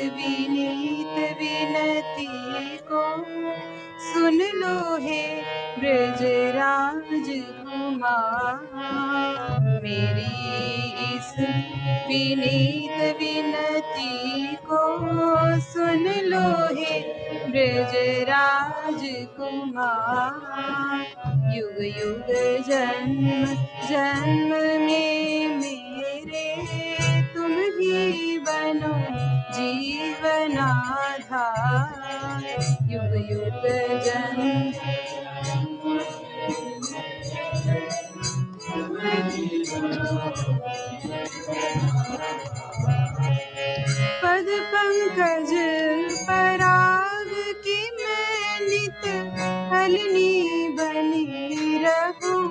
विनीत विनती को सुन लो हे ब्रजराज कुमार। मेरी इस विनीत विनती को सुन लो हे ब्रजराज कुमार। युग युग जन्म जन्म में मेरे तुम ही बनो जीवनाधार। युग युग जन्म पद पंकज पराग की मैं नित हलनी बनी रहूं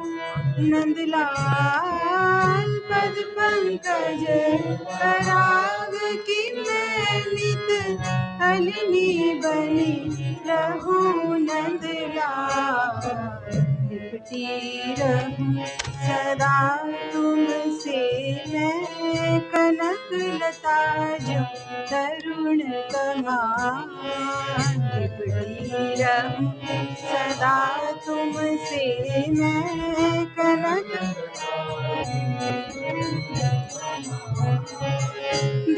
नंदलाल। पद पंकज पराग की मैं नित हलनी बनी रहूं नंदलाल। लिपटी रहूं सदा तुमसे मैं कनक लता जो तरुण कमान। लिपटी रहूं सदा तुमसे मैं कनक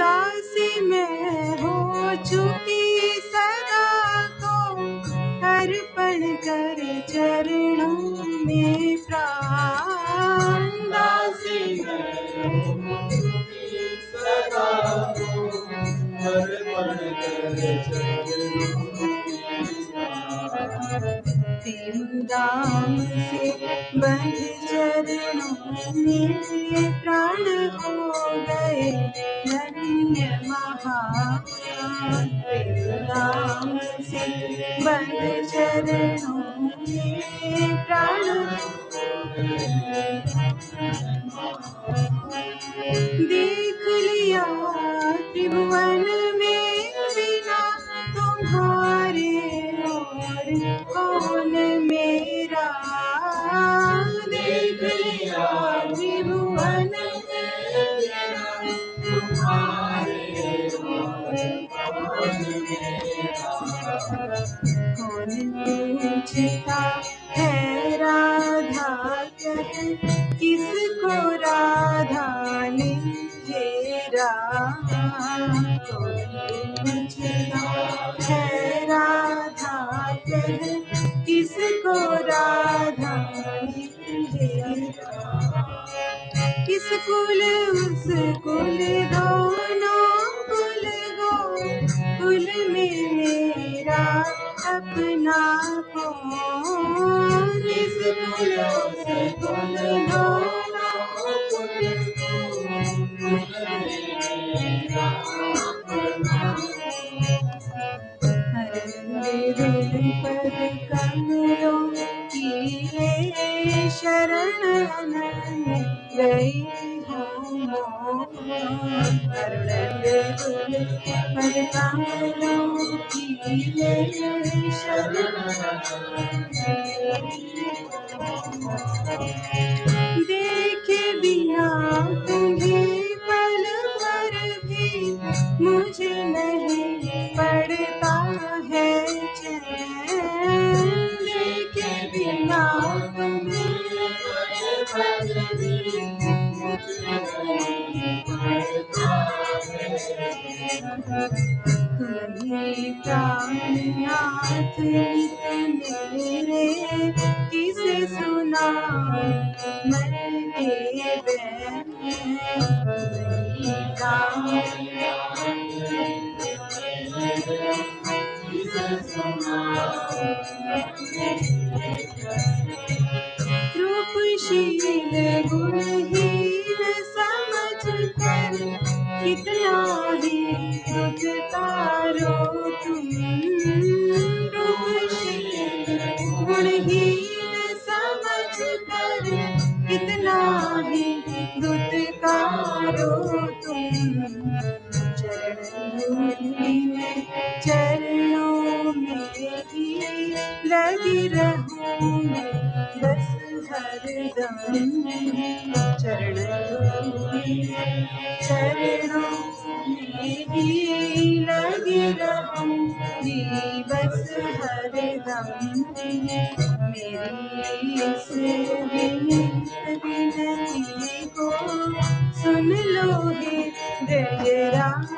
दासी मैं हो चुकी सदा को अर्पण कर चरणों में प्राण। दासी मैं हो चुकी सदा को अर्पण कर चरणों में प्राण। प्रेम दाम से बंध चरणों में प्राण हो गए धन्य महान। प्रेम दाम से बंध चरणों में प्राण देख लिया त्रिभुवन में बिना तुम्हारे और कौन मेरा। देख लिया त्रिभुवन में बिना तुम्हारे और कौन मेरा। कौन पूछता है राधा कह किसको राधा ने घेरा। कौन पूछता है राधा कह किसको राधा ने घेरा। किस कुल उस कुल दोनों कुल गो कुल में मेरा अपना कौन। इस कुल उस कुल दोनों कुल कुल में मेरा अपना पद कमलों की ये शरण अनन्य गई हूँ। पद कमलों की ये शरण देखे बिना तुम्हें पल भर भी मुझे नहीं पड़ता है चैन। देखे बिना तुम्हें पल भर भी मुझे नहीं पड़ता है चैन। तुम्हें प्राणनाथ नित मेरे किसे सुना मन के बैन। तुम्हें प्राणनाथ रूपशील गुणहीन समझ कर कितना ही दुखतारो तुम। रूपशील गुणहीन समझ कर कितना ही दुखतारो तुम। चरण धूलि में चरण हरदम चरणों में ही लगी रहूंगी बस हरदम। मेरी इस विनती को सुन लो हे ब्रजराज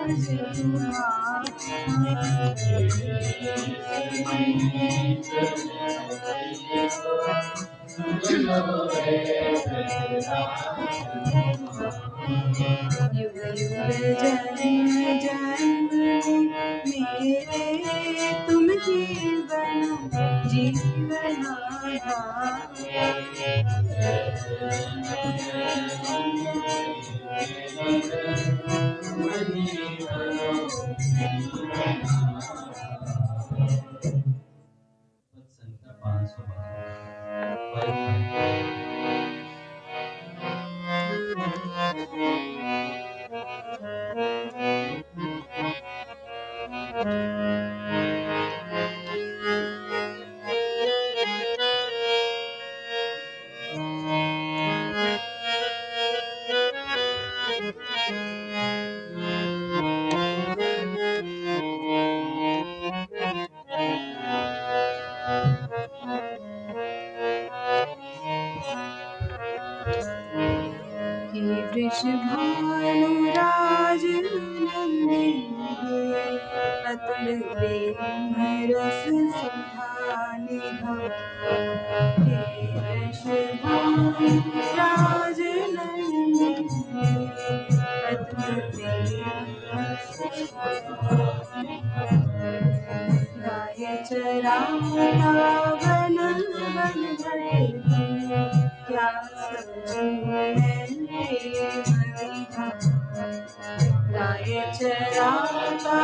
युग युग जन्म जन्म मेरे तुम जीवन जीवन संख्या 512 वृषभानुराज नंदिनी अतुल प्रेम रस सुधा निधान। हे वृषभानुराज नंदिनी अतुल प्रेम रस गाय चराता वन वन भटके क्या समझूं मैं प्रेम विधान। गाय चराता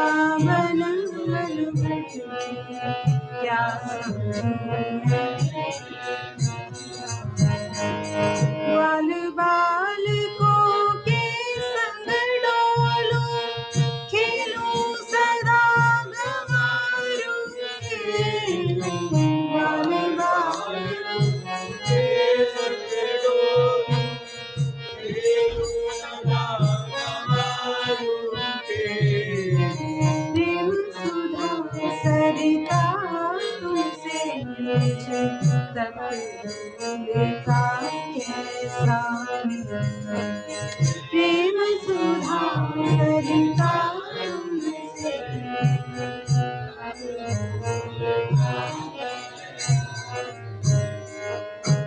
वन वन भटके क्या समझूं मैं। ग्वाल बालकों के संग डोलूं खेलूं सदा गंवारूं ग्वाल बालकों के संग डोलूं खेलूं सदा गंवारूं प्रेम सुधा सरिता तुमसे मुझे तक का कैसा मिला। प्रेम सुधा सरिता तुमसे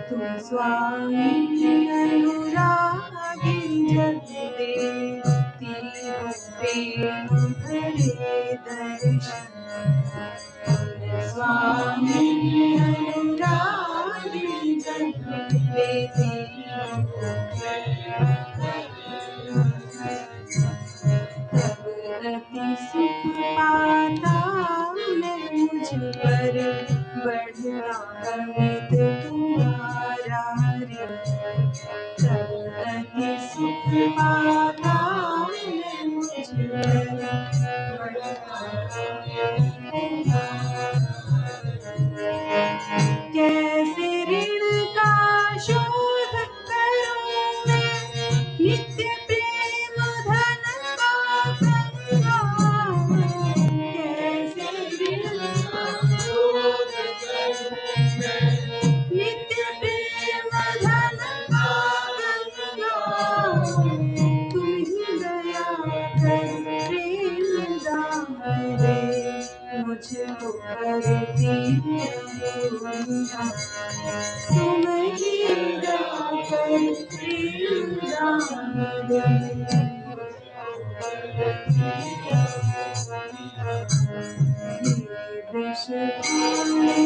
तुम स्वामी अनुरागी जग देती हो प्रेम भरे दर्शन। तुम स्वामी अनुरागी जग देती हो तब रति सुख पाता मैं मुझ पर बढ़ना अमित तुम्हारा रे। तब रति सुख पाता मैं मुझ पर बढ़ना कैसे ऋण का शोध करूं मैं नित्य प्रेम धन का गंगा। कैसे ऋण का शोध करूं मैं नित्य प्रेम धन का गंगा। तुम ही दया कर प्रेम दान दे मुझको करती गंगा। तुम ही दया कर प्रेम दान दे वृषभानुराज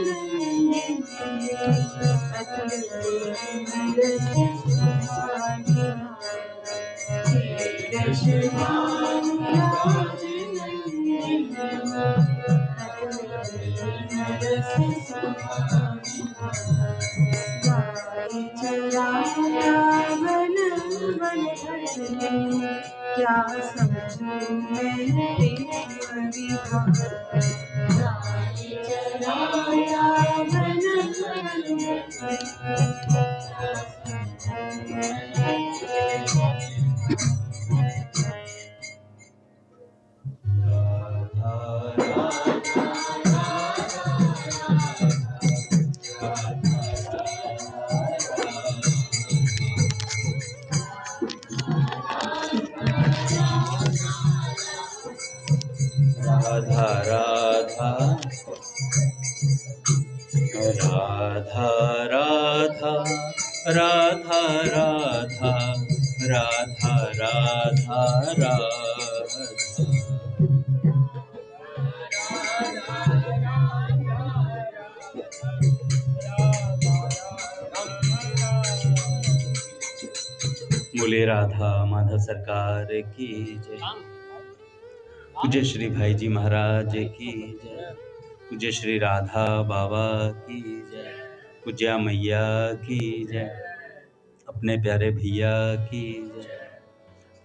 नंदिनी अतुल प्रेम रस सुधा निधान। वृषभानुराज नंदिनी अतुल प्रेम रस सुधा निधान। गाय चराता वन वन भटके क्या समझूं मैं प्रेम विधान। गाय चराता वन वन भटके राधा राधा राधा राधा राधा राधा राधा राधा राधा। बोले राधा माधव सरकार की जय। पूज्य श्री भाई जी महाराज की जय। पूज्य श्री राधा बाबा की जय। पूज्या मैया की जय। अपने प्यारे भैया की जय।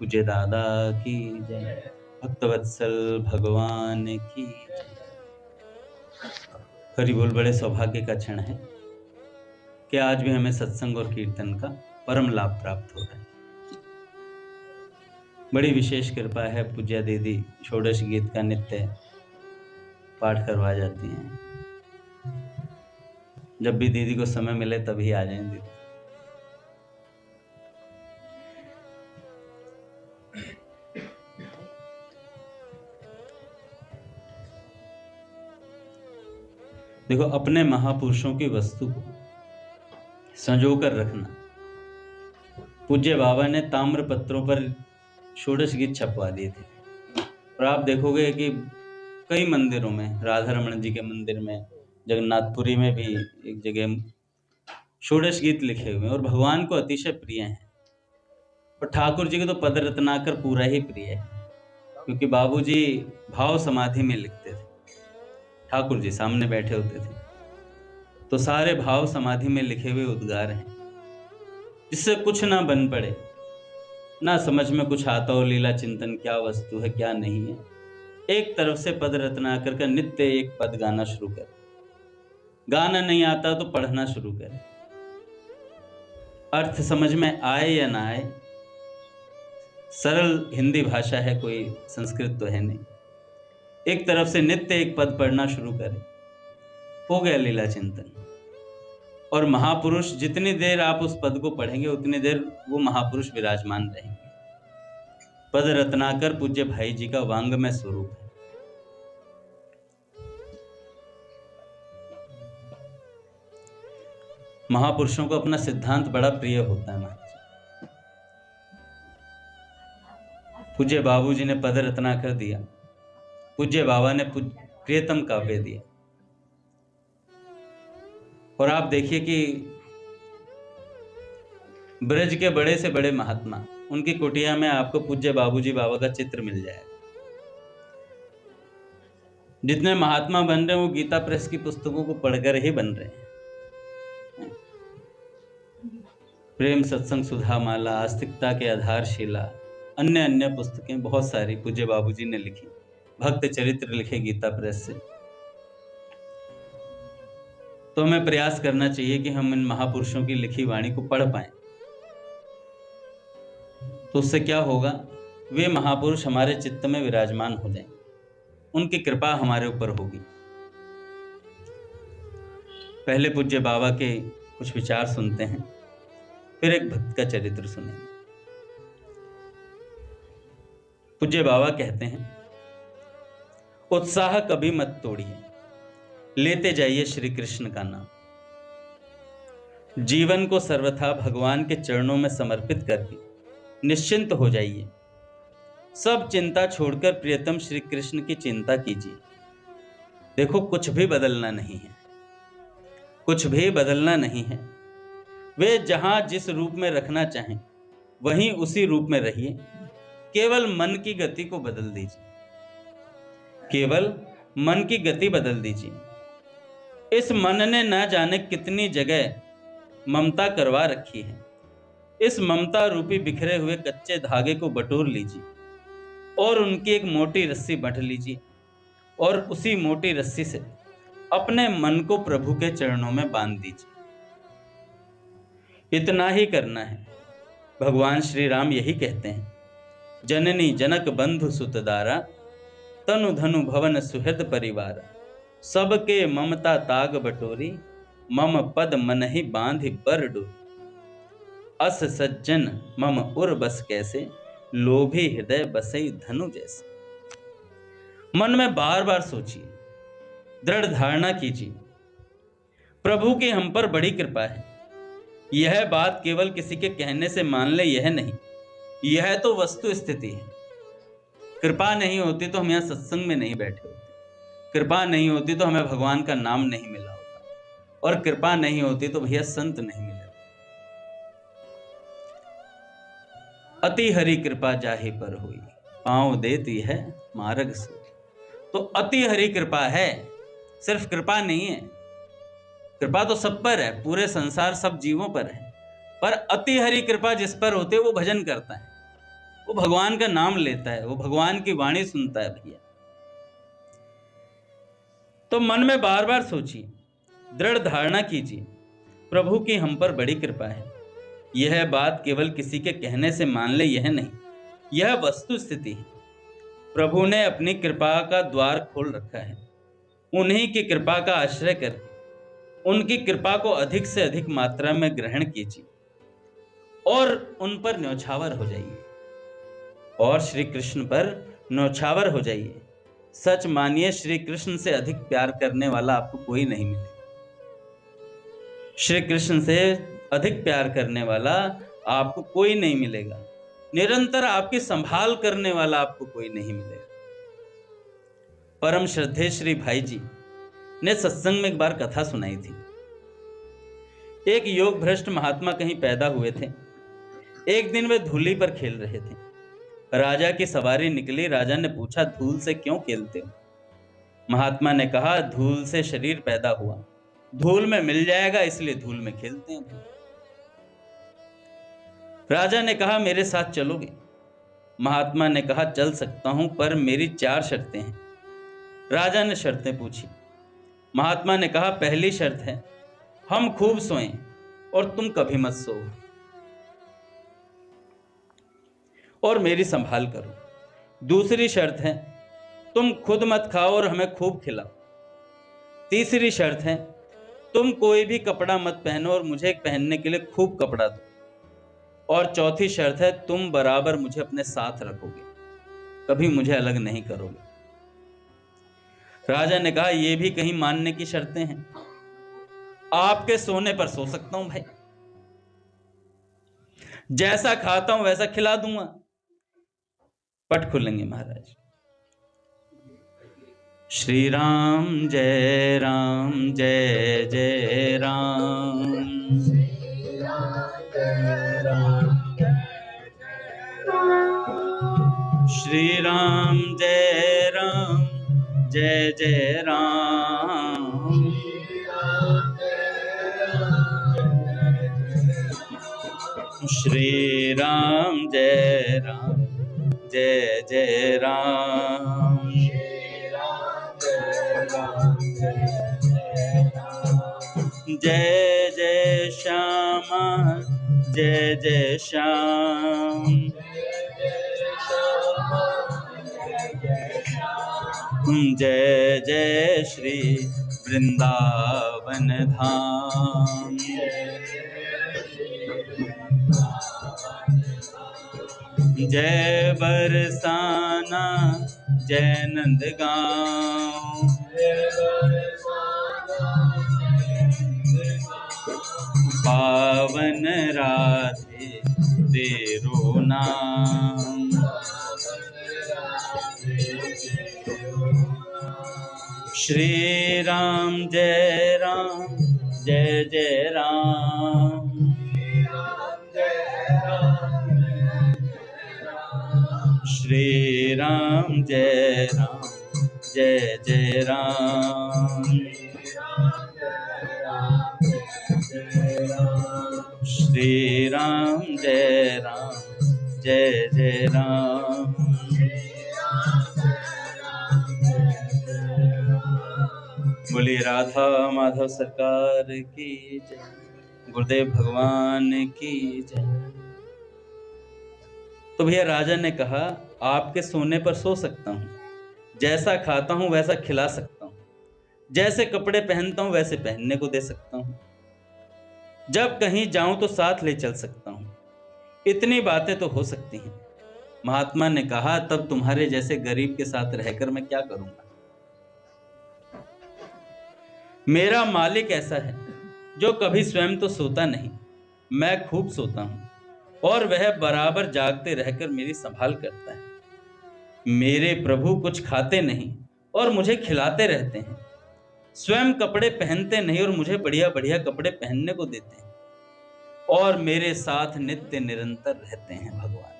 पूज्य दादा की जय। भक्तवत्सल भगवान की जय। हरि बोल। बड़े सौभाग्य का क्षण है कि आज भी हमें सत्संग और कीर्तन का परम लाभ प्राप्त हो रहा है। बड़ी विशेष कृपा है। पूज्या दीदी षोडश गीत का नित्य पाठ करवा जाती हैं। जब भी दीदी को समय मिले तभी आ जाएं दीदी। देखो, अपने महापुरुषों की वस्तु को संजो कर रखना। पूज्य बाबा ने ताम्र पत्रों पर षोडश गीत छपवा दिए थे और आप देखोगे कि कई मंदिरों में, राधा रमन जी के मंदिर में, जगन्नाथपुरी में भी एक जगह षोडश गीत लिखे हुए हैं और भगवान को अतिशय प्रिय हैं। और ठाकुर जी को तो पद रत्नाकर पूरा ही प्रिय है, क्योंकि बाबूजी भाव समाधि में लिखते थे। ठाकुर जी सामने बैठे होते थे तो सारे भाव समाधि में लिखे हुए उद्गार हैं, जिससे कुछ ना बन पड़े, ना समझ में कुछ आता हो लीला चिंतन क्या वस्तु है क्या नहीं है। एक तरफ से पद रत्नाकर का नित्य एक पद गाना शुरू कर। गाना नहीं आता तो पढ़ना शुरू कर। अर्थ समझ में आए या ना आए, सरल हिंदी भाषा है, कोई संस्कृत तो है नहीं। एक तरफ से नित्य एक पद पढ़ना शुरू करें, हो गया लीला चिंतन। और महापुरुष, जितनी देर आप उस पद को पढ़ेंगे उतनी देर वो महापुरुष विराजमान रहेंगे। पद रत्नाकर पूज्य भाई जी का वांगमय स्वरूप है। महापुरुषों को अपना सिद्धांत बड़ा प्रिय होता है। महाराज पूज्य बाबूजी ने पद रत्नाकर दिया, पूज्य बाबा ने प्रियतम काव्य दिया। और आप देखिए कि ब्रज के बड़े से बड़े महात्मा, उनकी कुटिया में आपको पूज्य बाबूजी बाबा का चित्र मिल जाएगा। जितने महात्मा बन रहे हैं वो गीता प्रेस की पुस्तकों को पढ़कर ही बन रहे हैं। प्रेम सत्संग सुधा माला, आस्तिकता के आधारशिला, अन्य अन्य पुस्तकें बहुत सारी पूज्य बाबूजी ने लिखी। भक्त चरित्र लिखे गीता प्रेस से। तो हमें प्रयास करना चाहिए कि हम इन महापुरुषों की लिखी वाणी को पढ़ पाएं। तो उससे क्या होगा, वे महापुरुष हमारे चित्त में विराजमान हो जाएंगे, उनकी कृपा हमारे ऊपर होगी। पहले पूज्य बाबा के कुछ विचार सुनते हैं, फिर एक भक्त का चरित्र सुनेंगे। पूज्य बाबा कहते हैं, उत्साह कभी मत तोड़िए, लेते जाइए श्री कृष्ण का नाम। जीवन को सर्वथा भगवान के चरणों में समर्पित करके निश्चिंत हो जाइए। सब चिंता छोड़कर प्रियतम श्री कृष्ण की चिंता कीजिए। देखो, कुछ भी बदलना नहीं है, कुछ भी बदलना नहीं है। वे जहां जिस रूप में रखना चाहें वहीं उसी रूप में रहिए। केवल मन की गति को बदल दीजिए, केवल मन की गति बदल दीजिए। इस मन ने न जाने कितनी जगह ममता करवा रखी है। इस ममता रूपी बिखरे हुए कच्चे धागे को बटोर लीजिए और उनकी एक मोटी रस्सी बंध लीजिए और उसी मोटी रस्सी से अपने मन को प्रभु के चरणों में बांध दीजिए। इतना ही करना है। भगवान श्री राम यही कहते हैं, जननी जनक बंधु सुतदारा, तनु धनु भवन सुहृद परिवारा, सबके ममता ताग बटोरी, मम पद मन ही बांधि बर डोरी। अस सज्जन मम उर बस कैसे, लोभी हृदय बसई धनु जैसे। मन में बार बार सोचिए, दृढ़ धारणा कीजिए, प्रभु की हम पर बड़ी कृपा है। यह बात केवल किसी के कहने से मान ले, यह नहीं, यह तो वस्तु स्थिति है। कृपा नहीं होती तो हम यहाँ सत्संग में नहीं बैठे होते, कृपा नहीं होती तो हमें भगवान का नाम नहीं मिला होता, और कृपा नहीं होती तो भैया संत नहीं मिले। अति हरि कृपा जाहि पर हुई, पांव देती है मार्ग सोई। तो अति हरि कृपा है, सिर्फ कृपा नहीं है। कृपा तो सब पर है, पूरे संसार सब जीवों पर है, पर अति हरि कृपा जिस पर होते वो भजन करता है, वो भगवान का नाम लेता है, वो भगवान की वाणी सुनता है भैया। तो मन में बार बार सोचिए, दृढ़ धारणा कीजिए, प्रभु की हम पर बड़ी कृपा है। यह बात केवल किसी के कहने से मान ले, यह नहीं, यह वस्तु स्थिति है। प्रभु ने अपनी कृपा का द्वार खोल रखा है। उन्हीं की कृपा का आश्रय कर उनकी कृपा को अधिक से अधिक मात्रा में ग्रहण कीजिए और उन पर न्यौछावर हो जाइए, और श्री कृष्ण पर न्यौछावर हो जाइए। सच मानिए, श्री कृष्ण से अधिक प्यार करने वाला आपको कोई नहीं मिलेगा। श्री कृष्ण से अधिक प्यार करने वाला आपको कोई नहीं मिलेगा। निरंतर आपकी संभाल करने वाला आपको कोई नहीं मिलेगा। परम श्रद्धेय श्री भाई जी ने सत्संग में एक बार कथा सुनाई थी। एक योग भ्रष्ट महात्मा कहीं पैदा हुए थे। एक दिन वे धूली पर खेल रहे थे। राजा की सवारी निकली। राजा ने पूछा, धूल से क्यों खेलते हो? महात्मा ने कहा, धूल से शरीर पैदा हुआ, धूल में मिल जाएगा, इसलिए धूल में खेलते हैं। राजा ने कहा, मेरे साथ चलोगे? महात्मा ने कहा, चल सकता हूं, पर मेरी 4 शर्तें हैं। राजा ने शर्तें पूछी। महात्मा ने कहा, पहली शर्त है हम खूब सोएं और तुम कभी मत सो, और मेरी संभाल करो। दूसरी शर्त है तुम खुद मत खाओ और हमें खूब खिलाओ। तीसरी शर्त है तुम कोई भी कपड़ा मत पहनो और मुझे पहनने के लिए खूब कपड़ा दो। और चौथी शर्त है तुम बराबर मुझे अपने साथ रखोगे, कभी मुझे अलग नहीं करोगे। राजा ने कहा, यह भी कहीं मानने की शर्तें हैं? आपके सोने पर सो सकता हूं भाई, जैसा खाता हूं वैसा खिला दूंगा। पट खुलेंगे महाराज। श्री राम जय राम, जय जय राम। श्री राम जय राम, जय जय राम। श्री राम जय राम, जय जय राम। जय जय श्यामा, जय जय श्याम। जय जय श्री वृंदावन धाम। जय बरसाना, जय नंदगांव। पावन राधे तेरो नाम। श्री राम जय राम, जय जय राम। श्री राम जय राम, जय जय राम। श्री राम जय राम, जय जय राम। बोली राधा माधव सरकार की जय, गुरुदेव भगवान की जय। तो भैया राजा ने कहा, आपके सोने पर सो सकता हूं, जैसा खाता हूं वैसा खिला सकता हूं, जैसे कपड़े पहनता हूं वैसे पहनने को दे सकता हूं, जब कहीं जाऊं तो साथ ले चल सकता हूं। इतनी बातें तो हो सकती हैं, महात्मा ने कहा, तब तुम्हारे जैसे गरीब के साथ रहकर मैं क्या करूंगा। मेरा मालिक ऐसा है जो कभी स्वयं तो सोता नहीं, मैं खूब सोता हूं और वह बराबर जागते रहकर मेरी संभाल करता है। मेरे प्रभु कुछ खाते नहीं और मुझे खिलाते रहते हैं, स्वयं कपड़े पहनते नहीं और मुझे बढ़िया बढ़िया कपड़े पहनने को देते हैं, और मेरे साथ नित्य निरंतर रहते हैं। भगवान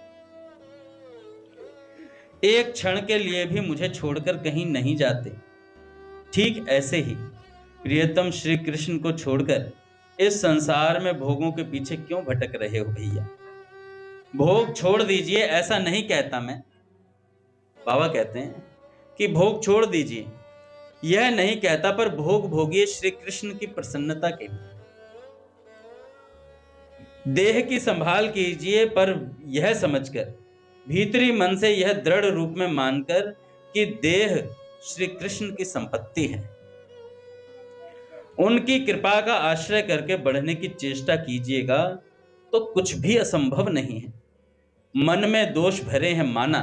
एक क्षण के लिए भी मुझे छोड़कर कहीं नहीं जाते। ठीक ऐसे ही प्रियतम श्री कृष्ण को छोड़कर इस संसार में भोगों के पीछे क्यों भटक रहे हो भैया। भोग छोड़ दीजिए ऐसा नहीं कहता मैं, बाबा कहते हैं कि भोग छोड़ दीजिए यह नहीं कहता, पर भोग भोगिए श्री कृष्ण की प्रसन्नता के लिए। देह की संभाल कीजिए, पर यह समझकर भीतरी मन से यह दृढ़ रूप में मानकर कि देह श्री कृष्ण की संपत्ति है। उनकी कृपा का आश्रय करके बढ़ने की चेष्टा कीजिएगा तो कुछ भी असंभव नहीं है। मन में दोष भरे हैं माना,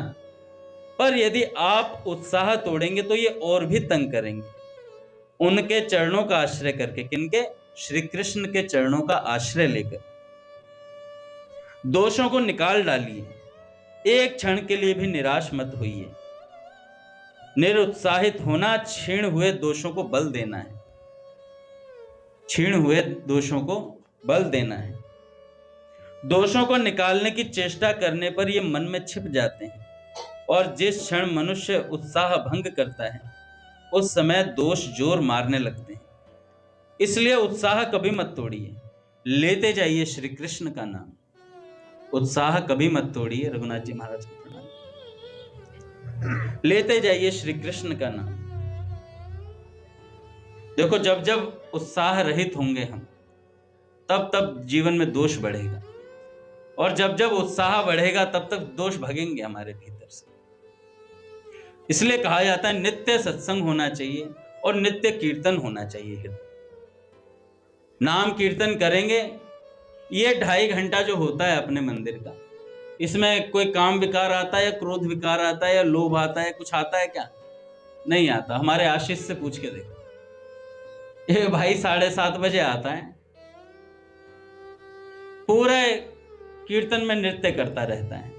पर यदि आप उत्साह तोड़ेंगे तो ये और भी तंग करेंगे। उनके चरणों का आश्रय करके, किनके? श्री कृष्ण के चरणों का आश्रय लेकर दोषों को निकाल डालिए। एक क्षण के लिए भी निराश मत होइए। निरुत्साहित होना क्षीण हुए दोषों को बल देना है, क्षीण हुए दोषों को बल देना है। दोषों को निकालने की चेष्टा करने पर ये मन में छिप जाते हैं, और जिस क्षण मनुष्य उत्साह भंग करता है उस समय दोष जोर मारने लगते हैं। इसलिए उत्साह कभी मत तोड़िए, लेते जाइए श्री कृष्ण का नाम। उत्साह कभी मत तोड़िए, रघुनाथ जी महाराज को प्रणाम। लेते जाइए श्री कृष्ण का नाम। देखो, जब जब उत्साह रहित होंगे हम, तब तब जीवन में दोष बढ़ेगा, और जब जब उत्साह बढ़ेगा तब तक दोष भगेंगे हमारे भीतर से। इसलिए कहा जाता है नित्य सत्संग होना चाहिए और नित्य कीर्तन होना चाहिए। नाम कीर्तन करेंगे, ये 2.5 घंटा जो होता है अपने मंदिर का, इसमें कोई काम विकार आता है या क्रोध विकार आता है या लोभ आता है, कुछ आता है क्या? नहीं आता। हमारे आशीष से पूछ के देखो, ये भाई 7:30 बजे आता है, पूरे कीर्तन में नृत्य करता रहता है,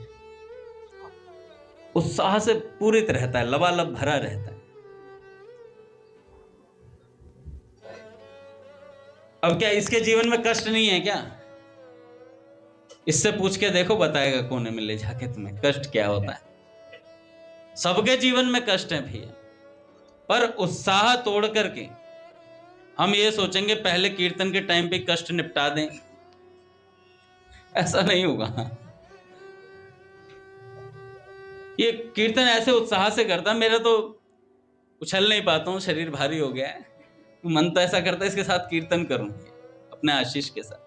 उत्साह से पूरित रहता है, लबालब भरा रहता है। अब क्या इसके जीवन में कष्ट नहीं है क्या? इससे पूछ के देखो, बताएगा कोने में ले जाके तुम्हें कष्ट क्या होता है। सबके जीवन में कष्ट है भैया, पर उत्साह तोड़ करके हम ये सोचेंगे पहले कीर्तन के टाइम पे कष्ट निपटा दें, ऐसा नहीं होगा। ये कीर्तन ऐसे उत्साह से करता, मेरा तो उछल नहीं पाता हूं, शरीर भारी हो गया है, मन तो ऐसा करता है इसके साथ कीर्तन करूं अपने आशीष के साथ।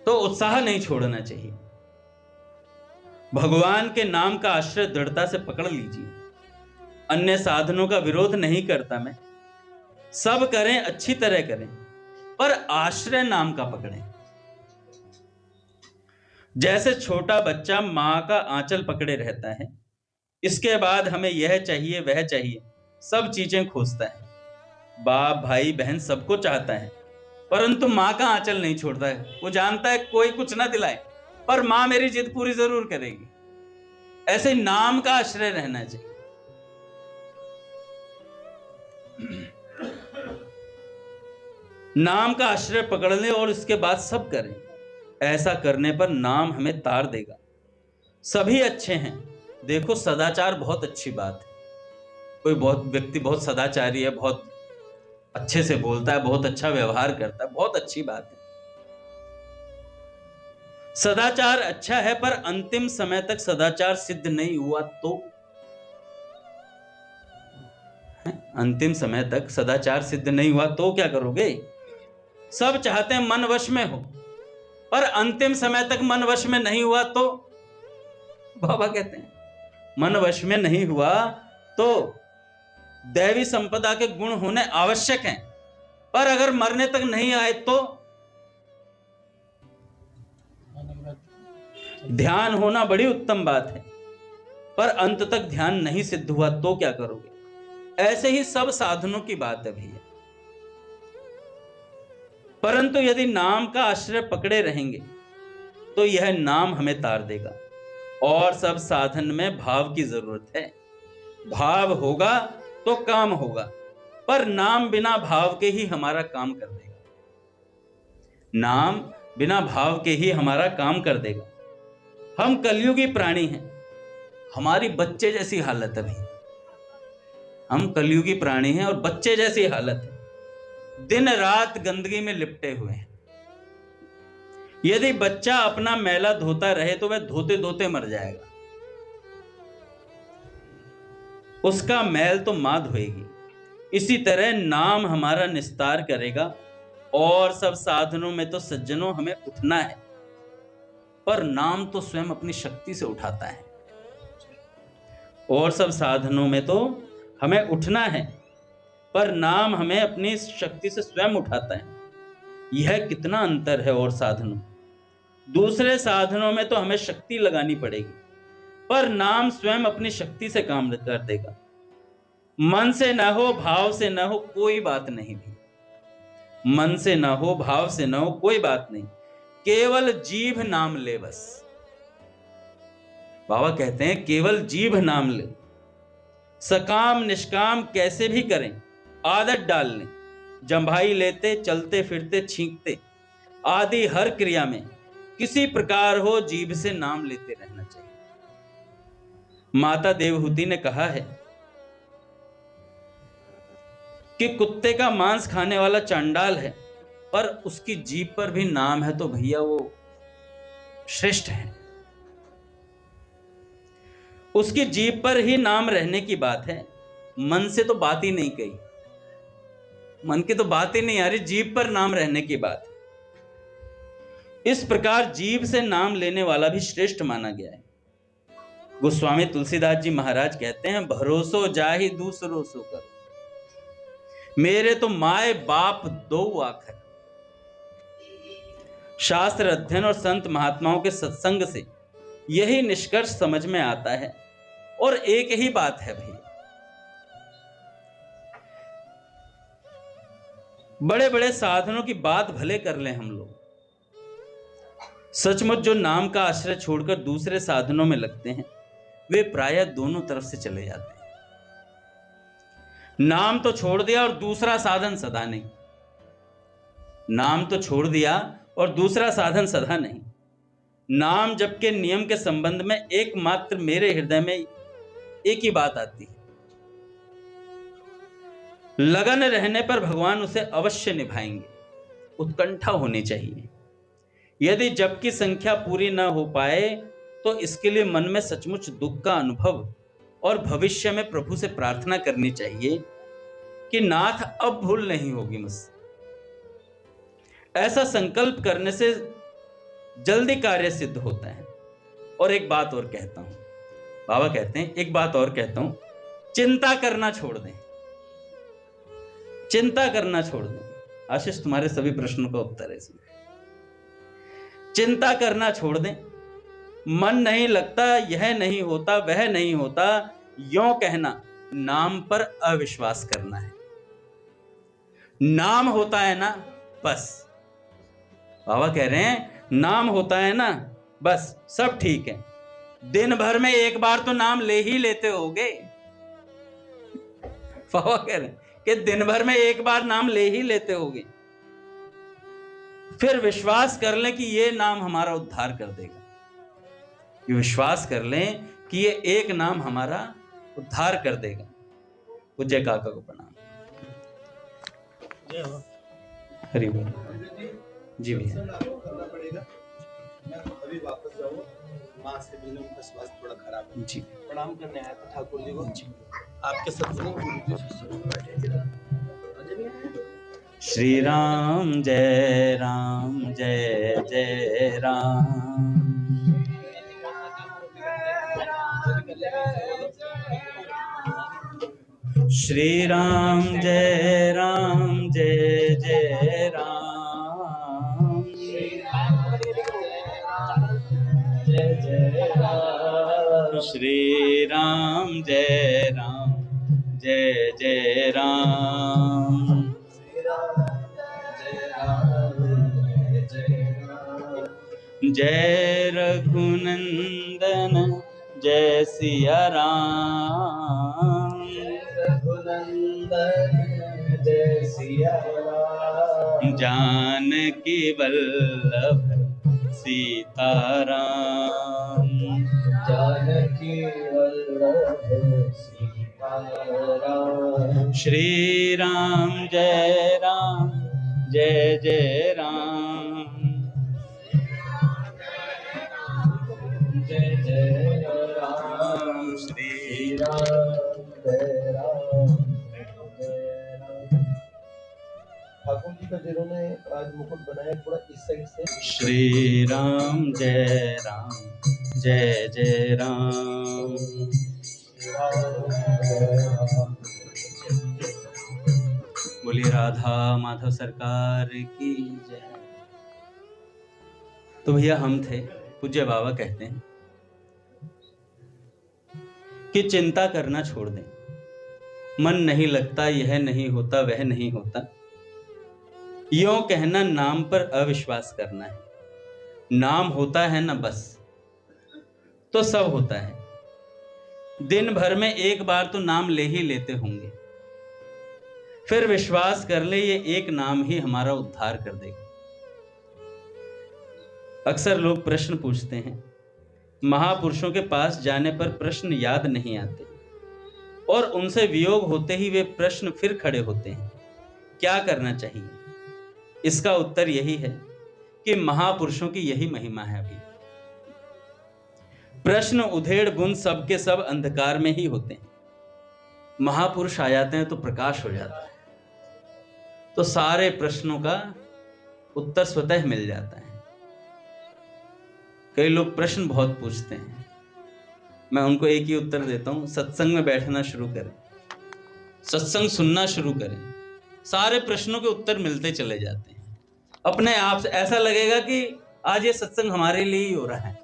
तो उत्साह नहीं छोड़ना चाहिए। भगवान के नाम का आश्रय दृढ़ता से पकड़ लीजिए। अन्य साधनों का विरोध नहीं करता मैं, सब करें, अच्छी तरह करें, पर आश्रय नाम का पकड़ें। जैसे छोटा बच्चा मां का आंचल पकड़े रहता है, इसके बाद हमें यह चाहिए वह चाहिए, सब चीजें खोजता है, बाप भाई बहन सबको चाहता है, परंतु मां का आंचल नहीं छोड़ता है। वो जानता है कोई कुछ ना दिलाए, पर मां मेरी जिद पूरी जरूर करेगी। ऐसे नाम का आश्रय रहना चाहिए। नाम का आश्रय पकड़ लें और इसके बाद सब करें। ऐसा करने पर नाम हमें तार देगा। सभी अच्छे हैं। देखो, सदाचार बहुत अच्छी बात है। कोई बहुत व्यक्ति बहुत सदाचारी है, बहुत अच्छे से बोलता है, बहुत अच्छा व्यवहार करता है, बहुत अच्छी बात है। सदाचार अच्छा है, पर अंतिम समय तक सदाचार सिद्ध नहीं हुआ तो? अंतिम समय तक सदाचार सिद्ध नहीं हुआ तो क्या करोगे? सब चाहते हैं मन वश में हो, पर अंतिम समय तक मन वश में नहीं हुआ तो? बाबा कहते हैं मन वश में नहीं हुआ तो दैवी संपदा के गुण होने आवश्यक हैं, पर अगर मरने तक नहीं आए तो? ध्यान होना बड़ी उत्तम बात है, पर अंत तक ध्यान नहीं सिद्ध हुआ तो क्या करोगे? ऐसे ही सब साधनों की बात है भैया। परंतु यदि नाम का आश्रय पकड़े रहेंगे तो यह नाम हमें तार देगा। और सब साधन में भाव की जरूरत है। भाव होगा तो काम होगा, पर नाम बिना भाव के ही हमारा काम कर देगा। नाम बिना भाव के ही हमारा काम कर देगा। हम कलयुगी प्राणी हैं, हमारी बच्चे जैसी हालत है भाई। हम कलयुगी प्राणी हैं और बच्चे जैसी हालत है, दिन रात गंदगी में लिपटे हुए हैं। यदि बच्चा अपना मैला धोता रहे तो वह धोते धोते मर जाएगा। उसका मैल तो मां धोएगी। इसी तरह नाम हमारा निस्तार करेगा। और सब साधनों में तो सज्जनों हमें उठना है, पर नाम तो स्वयं अपनी शक्ति से उठाता है। और सब साधनों में तो हमें उठना है, पर नाम हमें अपनी शक्ति से स्वयं उठाता है। यह कितना अंतर है और साधनों। दूसरे साधनों में तो हमें शक्ति लगानी पड़ेगी, पर नाम स्वयं अपनी शक्ति से काम कर देगा। मन से न हो, भाव से न हो, कोई बात नहीं भी। मन से न हो, भाव से न हो, कोई बात नहीं, केवल जीभ नाम ले बस। बाबा कहते हैं केवल जीभ नाम ले। सकाम निष्काम कैसे भी करें, आदत डाल लें। जंभाई लेते, चलते फिरते, छींकते आदि हर क्रिया में किसी प्रकार हो जीभ से नाम लेते रहना चाहिए। माता देवहूति ने कहा है कि कुत्ते का मांस खाने वाला चांडाल है, पर उसकी जीभ पर भी नाम है तो भैया वो श्रेष्ठ है। उसकी जीभ पर ही नाम रहने की बात है, मन से तो बात ही नहीं कही। मन की तो बात ही नहीं आ रही, जीभ पर नाम रहने की बात है। इस प्रकार जीभ से नाम लेने वाला भी श्रेष्ठ माना गया है। गोस्वामी तुलसीदास जी महाराज कहते हैं, भरोसो जाहि दूसरो सो करो, मेरे तो माए बाप दो आखर। शास्त्र अध्ययन और संत महात्माओं के सत्संग से यही निष्कर्ष समझ में आता है। और एक ही बात है भैया, बड़े बड़े साधनों की बात भले कर लें हम लोग, सचमुच जो नाम का आश्रय छोड़कर दूसरे साधनों में लगते हैं वे प्रायः दोनों तरफ से चले जाते हैं। नाम तो छोड़ दिया और दूसरा साधन सदा नहीं। नाम तो छोड़ दिया और दूसरा साधन सदा नहीं। नाम जप के नियम के संबंध में एकमात्र मेरे हृदय में एक ही बात आती है, लगन रहने पर भगवान उसे अवश्य निभाएंगे। उत्कंठा होनी चाहिए। यदि जप की संख्या पूरी न हो पाए तो इसके लिए मन में सचमुच दुख का अनुभव और भविष्य में प्रभु से प्रार्थना करनी चाहिए कि नाथ अब भूल नहीं होगी मुझसे। ऐसा संकल्प करने से जल्दी कार्य सिद्ध होता है। और एक बात और कहता हूं, बाबा कहते हैं एक बात और कहता हूं, चिंता करना छोड़ दें। चिंता करना छोड़ दें। आशीष तुम्हारे सभी प्रश्नों का उत्तर है इसमें। चिंता करना छोड़ दें। मन नहीं लगता, यह नहीं होता, वह नहीं होता, यों कहना नाम पर अविश्वास करना है। नाम होता है ना बस, बाबा कह रहे हैं नाम होता है ना बस सब ठीक है। दिन भर में एक बार तो नाम ले ही लेते होगे। बाबा कह रहे हैं कि दिन भर में एक बार नाम ले ही लेते होगे। फिर विश्वास कर लें कि ये नाम हमारा उद्धार कर देगा। ये विश्वास कर लें कि ये एक नाम हमारा उद्धार कर देगा। पूज्य काका को प्रणाम। हरि बोल। जी भैया। अभी वापस जाओ, माँ से मिलने, उनका स्वास्थ्य थोड़ा खराब है। जी प्रणाम करने आया था ठाकुर जी को। जी आपके सत्संग। श्री राम जय राम जय जय राम। श्री राम जय जय राम। जय जय श्री राम जय राम जय जय राम। जय रघुनंदन जय सिया राम। रघुनंदन जय सिया राम। जानकी वल्लभ सीताराम। जानकी वल्लभ सीताराम। श्री राम जय जय राम। जय जय राम। श्री राम जय राम जय राम। ठाकुर जी का जिन्होंने आज मुकुट बनाया थोड़ा इस साइड से। श्री राम जय जय राम। बोलिए राधा माधव सरकार की जय। तो भैया हम थे, पूज्य बाबा कहते हैं कि चिंता करना छोड़ दें। मन नहीं लगता, यह नहीं होता, वह नहीं होता, यों कहना नाम पर अविश्वास करना है। नाम होता है ना बस, तो सब होता है। दिन भर में एक बार तो नाम ले ही लेते होंगे, फिर विश्वास कर ले ये एक नाम ही हमारा उद्धार कर देगा। अक्सर लोग प्रश्न पूछते हैं, महापुरुषों के पास जाने पर प्रश्न याद नहीं आते और उनसे वियोग होते ही वे प्रश्न फिर खड़े होते हैं, क्या करना चाहिए? इसका उत्तर यही है कि महापुरुषों की यही महिमा है। अभी प्रश्न उधेड़ गुण सबके सब अंधकार में ही होते हैं, महापुरुष आ जाते हैं तो प्रकाश हो जाता है, तो सारे प्रश्नों का उत्तर स्वतः मिल जाता है। कई लोग प्रश्न बहुत पूछते हैं, मैं उनको एक ही उत्तर देता हूं, सत्संग में बैठना शुरू करें, सत्संग सुनना शुरू करें, सारे प्रश्नों के उत्तर मिलते चले जाते हैं। अपने आप से ऐसा लगेगा कि आज ये सत्संग हमारे लिए ही हो रहा है।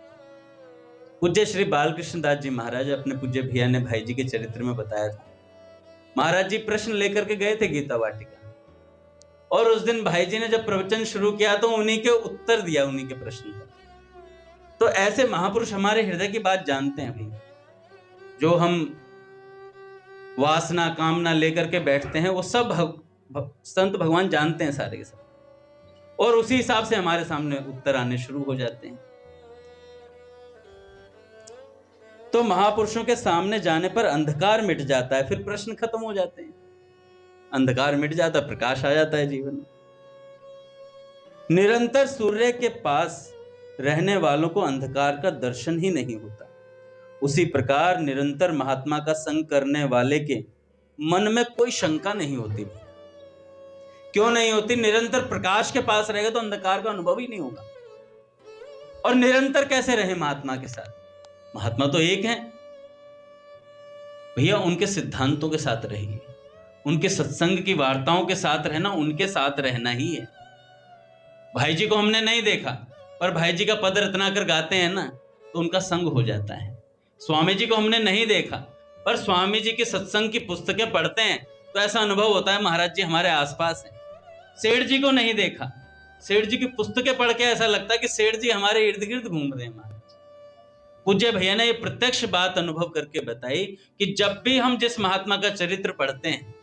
पूज्य श्री बालकृष्ण दास जी महाराज अपने पूज्य भैया ने भाई जी के चरित्र में बताया था, महाराज जी प्रश्न लेकर के गए थे गीता वाटिका, और उस दिन भाई जी ने जब प्रवचन शुरू किया तो उन्हीं के उत्तर दिया, उन्हीं के प्रश्न का। तो ऐसे महापुरुष हमारे हृदय की बात जानते हैं भाई। जो हम वासना कामना लेकर के बैठते हैं वो सब संत भगवान जानते हैं सारे के सब, और उसी हिसाब से हमारे सामने उत्तर आने शुरू हो जाते हैं। तो महापुरुषों के सामने जाने पर अंधकार मिट जाता है, फिर प्रश्न खत्म हो जाते हैं, अंधकार मिट जाता, प्रकाश आ जाता है जीवन में। निरंतर सूर्य के पास रहने वालों को अंधकार का दर्शन ही नहीं होता, उसी प्रकार निरंतर महात्मा का संग करने वाले के मन में कोई शंका नहीं होती। क्यों नहीं होती? निरंतर प्रकाश के पास रहेगा तो अंधकार का अनुभव ही नहीं होगा। और निरंतर कैसे रहे महात्मा के साथ? महात्मा तो एक हैं भैया, उनके सिद्धांतों के साथ रहिए, उनके सत्संग की वार्ताओं के साथ रहना, उनके साथ रहना ही है। भाई जी को हमने नहीं देखा, पर भाई जी का पद रत्ना कर गाते हैं ना, तो उनका संग हो जाता है। स्वामी जी को हमने नहीं देखा, पर स्वामी जी के सत्संग की पुस्तकें पढ़ते हैं तो ऐसा अनुभव होता है महाराज जी हमारे आसपास हैं। सेठ जी को नहीं देखा, सेठ जी की पुस्तकें पढ़ के ऐसा लगता है कि सेठ जी हमारे इर्द गिर्द घूम रहे हैं। महाराज पूज्य भैया ने ये प्रत्यक्ष बात अनुभव करके बताई कि जब भी हम जिस महात्मा का चरित्र पढ़ते हैं,